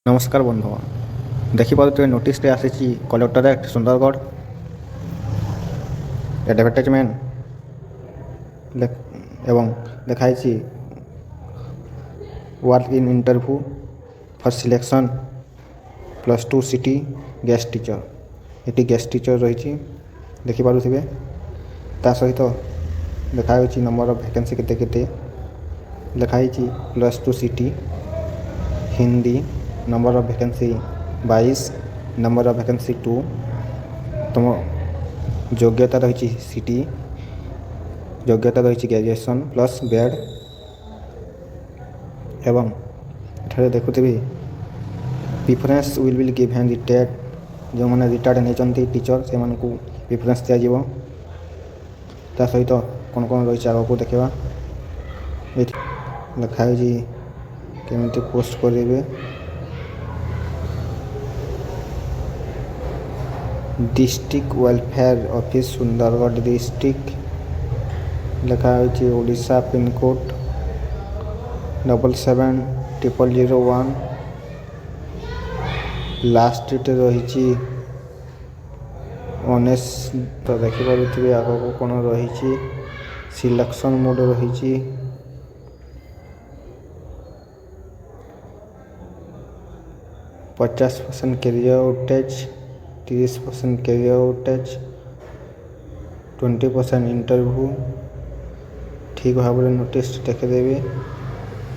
नमस्कार बंधु देखिपे नोटिस आसी कलेक्टरेट सुंदरगढ़ एडवर्टाइजमेंट एवं देखाई work in interview for selection +2 city guest teacher ये गेस्ट टीचर रही देखिपे ता सहित देखाई नंबर ऑफ वैकेंसी केते देखाई +2 city Hindi number of vacancy 22 number of vacancy 2 तुम योग्यता रही सिटी योग्यता रही ग्रेजुएशन प्लस बेड एवं एठारे देखुथि preference will be given retired जो मैंने रिटायर्ड नहीं टीचर से प्रिफरेंस दिज्व ता सहित कौन कौन रही आगे को देखा लिखाई केमी पोस्ट करेंगे district welfare office Sundargarh district लिखाई ओडिशा पिनकोड 770001 लास्ट डेट रही 19 तो देखिपे आग को कौन रही सिलेक्शन मोड रही 50% career outage 30% career outage 20% interview ठीक भाव नोटिस देखीदेवी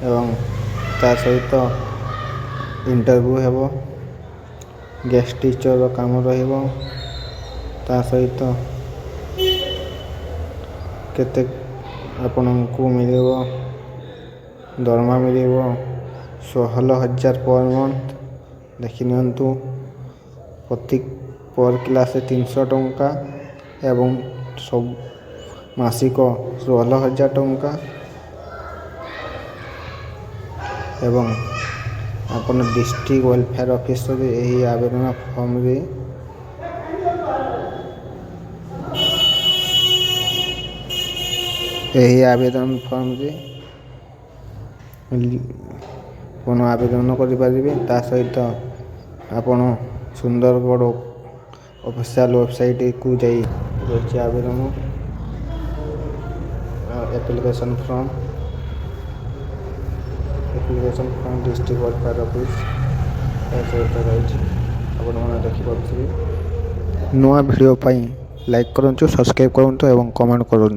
एवं ता सहित इंटरव्यू हेबो गेस्ट टीचर काम रहिबो ता सहित केते आपन को मिलिबो दरमा मिलिबो 16,000 पर मंथ देखि नियंतु प्रति पर क्लास 300 टंका एवं सब मासिक 16,000 टंका एवं अपन डिस्ट्रिक्ट वेलफेयर ऑफिस यही आवेदन फॉर्म रे यही आवेदन फॉर्म रे कौन आवेदन करें ता सहित आपण सुंदरगढ़ ऑफिशियल वेबसाइट को जाई रही आवेदन application form district welfare office रही आप देखिपे नुआ वीडियो लाइक करूँ सब्सक्राइब करूँ एवं कमेंट करूँ।